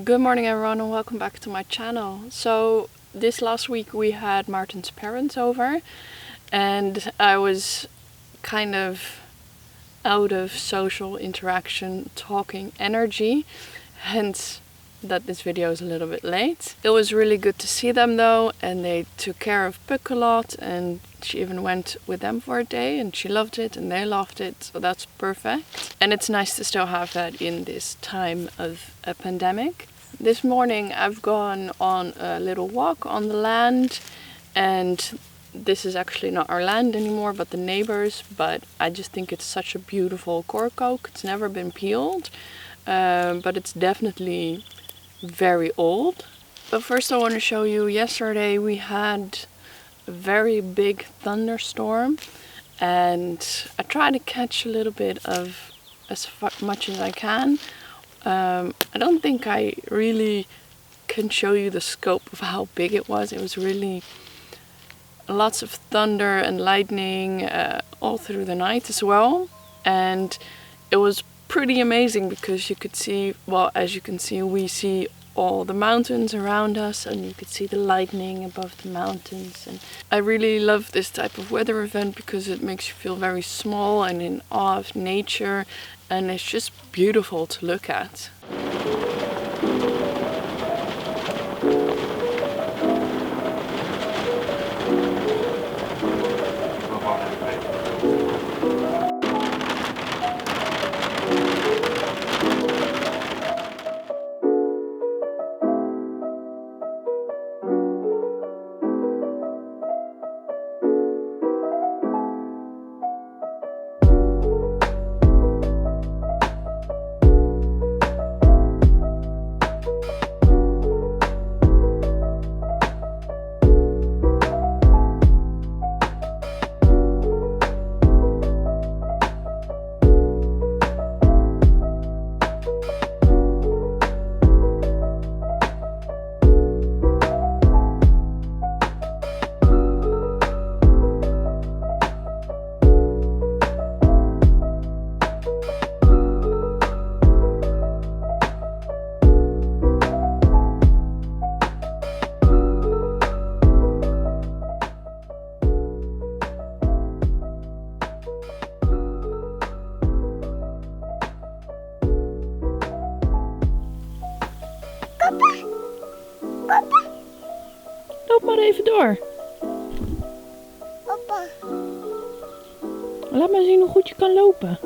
Good morning everyone and welcome back to my channel. So this last week we had Martin's parents over and I was kind of out of social interaction, talking energy, hence that this video is a little bit late. It was really good to see them though, and they took care of Puck a lot, and she even went with them for a day and she loved it and they loved it, so that's perfect. And it's nice to still have that in this time of a pandemic. This morning I've gone on a little walk on the land, and this is actually not our land anymore but the neighbors, but I just think it's such a beautiful cork oak. It's never been peeled, but it's definitely very old. But first I want to show you, yesterday we had a very big thunderstorm and I try to catch a little bit of as much as I can. I don't think I really can show you the scope of how big it was. It was really lots of thunder and lightning all through the night as well, and it was pretty amazing because you could see, well, as you can see, we see all the mountains around us and you could see the lightning above the mountains. And I really love this type of weather event because it makes you feel very small and in awe of nature, and it's just beautiful to look at. Loop maar even door. Papa. Laat maar zien hoe goed je kan lopen.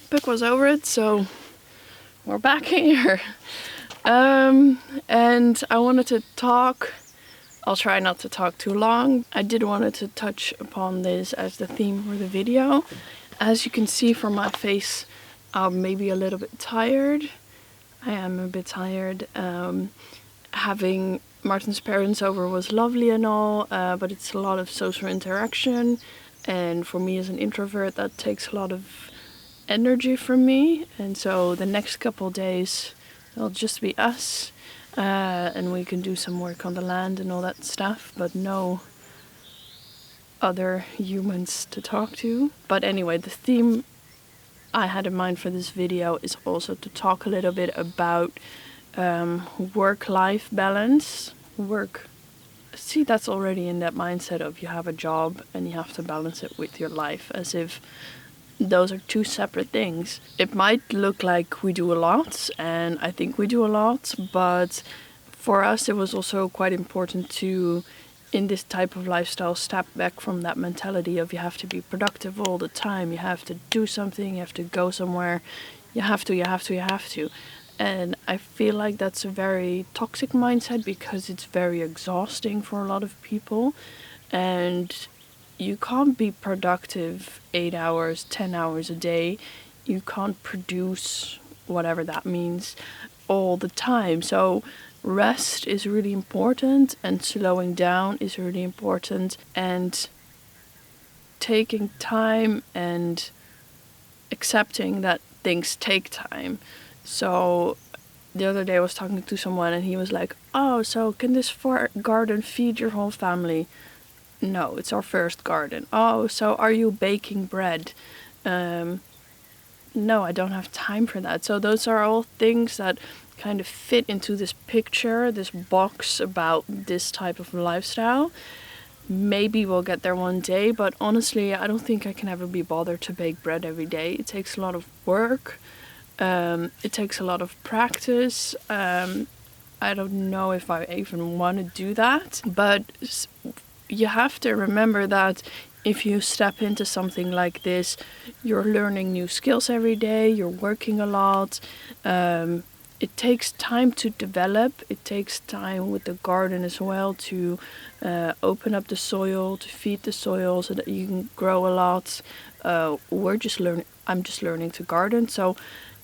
Puck was over it, so we're back here. And I wanted to talk. I'll try not to talk too long. I did want to touch upon this as the theme for the video. As you can see from my face, I'm maybe a little bit tired. I am a bit tired. having Martin's parents over was lovely and all, but it's a lot of social interaction, and for me as an introvert that takes a lot of energy from me. And so the next couple of days it'll just be us, and we can do some work on the land and all that stuff, but no other humans to talk to. But anyway, the theme I had in mind for this video is also to talk a little bit about work-life balance. See, that's already in that mindset of you have a job and you have to balance it with your life, as if those are two separate things. It might look like we do a lot, and I think we do a lot, but for us it was also quite important to, in this type of lifestyle, step back from that mentality of you have to be productive all the time, you have to do something, you have to go somewhere, you have to. And I feel like that's a very toxic mindset, because it's very exhausting for a lot of people, and you can't be productive 8 hours, 10 hours a day. You can't produce, whatever that means, all the time. So rest is really important, and slowing down is really important, and taking time and accepting that things take time. So the other day I was talking to someone and he was like, oh, so can this garden feed your whole family? No, it's our first garden. Oh, so are you baking bread? No, I don't have time for that. So those are all things that kind of fit into this picture, this box about this type of lifestyle. Maybe we'll get there one day, but honestly, I don't think I can ever be bothered to bake bread every day. It takes a lot of work. It takes a lot of practice. I don't know if I even want to do that, but you have to remember that if you step into something like this, you're learning new skills every day, you're working a lot. It takes time to develop. It takes time with the garden as well to open up the soil, to feed the soil so that you can grow a lot. I'm just learning to garden, so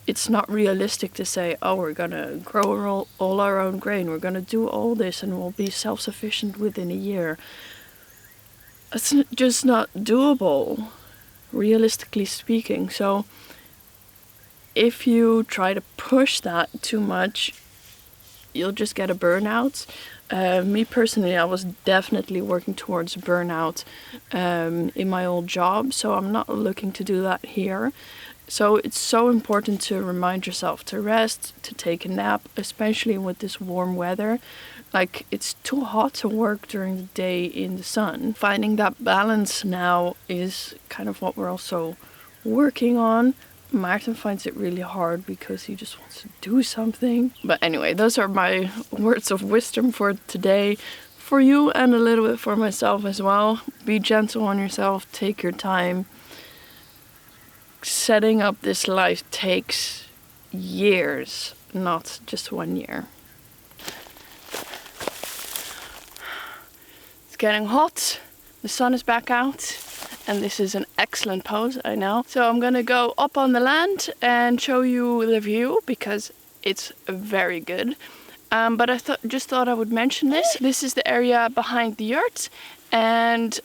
it's not realistic to say, oh, we're gonna grow all our own grain, we're gonna do all this and we'll be self-sufficient within a year. It's just not doable, realistically speaking. So if you try to push that too much, you'll just get a burnout. Me personally, I was definitely working towards burnout in my old job, so I'm not looking to do that here. So it's so important to remind yourself to rest, to take a nap, especially with this warm weather. Like, it's too hot to work during the day in the sun. Finding that balance now is kind of what we're also working on. Martin finds it really hard because he just wants to do something. But anyway, those are my words of wisdom for today. For you and a little bit for myself as well. Be gentle on yourself, take your time. Setting up this life takes years, not just 1 year. It's getting hot, the sun is back out, and this is an excellent pose, I know. So I'm gonna go up on the land and show you the view because it's very good. But I just thought I would mention this. This is the area behind the yurt. And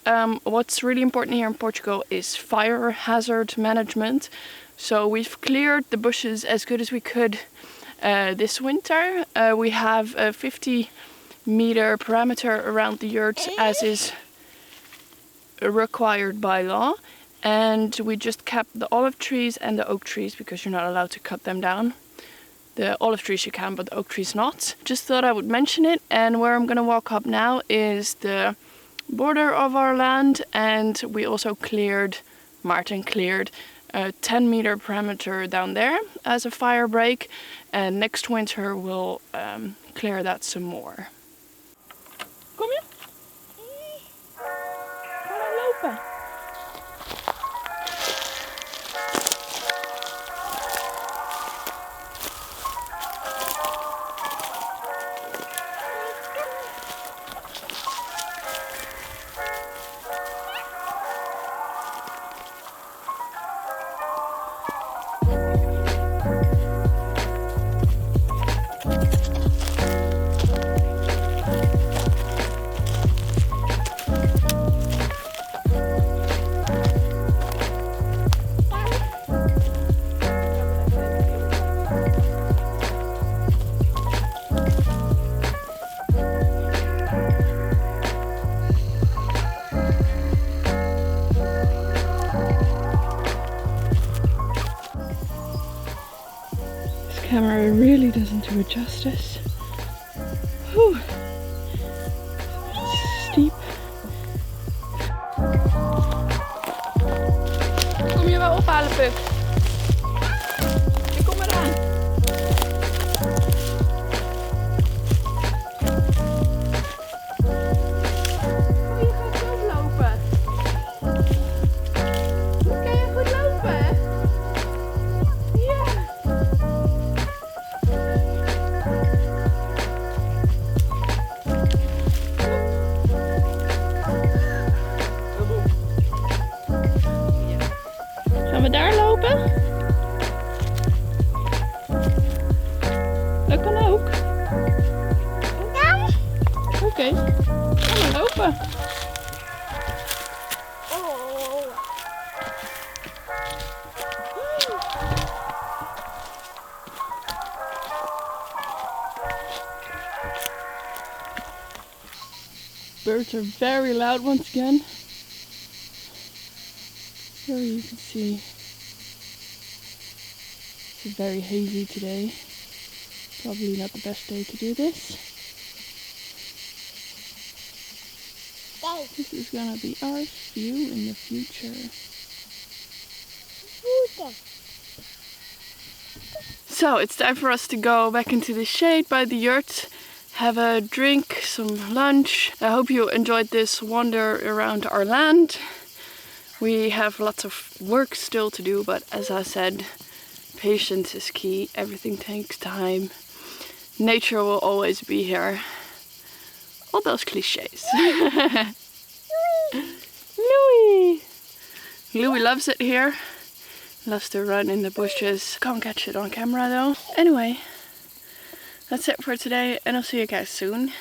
what's really important here in Portugal is fire hazard management. So we've cleared the bushes as good as we could this winter. We have a 50-meter perimeter around the yurt as is required by law. And we just kept the olive trees and the oak trees because you're not allowed to cut them down. The olive trees you can, but the oak trees not. Just thought I would mention it. And where I'm gonna walk up now is the border of our land, and we also Martin cleared a 10-meter perimeter down there as a fire break, and next winter we'll clear that some more. Kom je? Ga maar lopen. to adjust this. Whew. Steep. Kom je wel ophalen, Puk? Ik kom eraan. Oh, je gaat zelf lopen. Kan je goed lopen? Ja. Gaan we daar lopen? Dat kan ook. Oké, gaan we lopen. Birds are very loud once again. Here you can see it's very hazy today. Probably not the best day to do this. This is gonna be our view in the future. So it's time for us to go back into the shade by the yurt, have a drink, some lunch. I hope you enjoyed this wander around our land. We have lots of work still to do, but as I said, patience is key. Everything takes time. Nature will always be here. All those cliches. Louie! Louie loves it here. Loves to run in the bushes. Can't catch it on camera though. Anyway, that's it for today and I'll see you guys soon.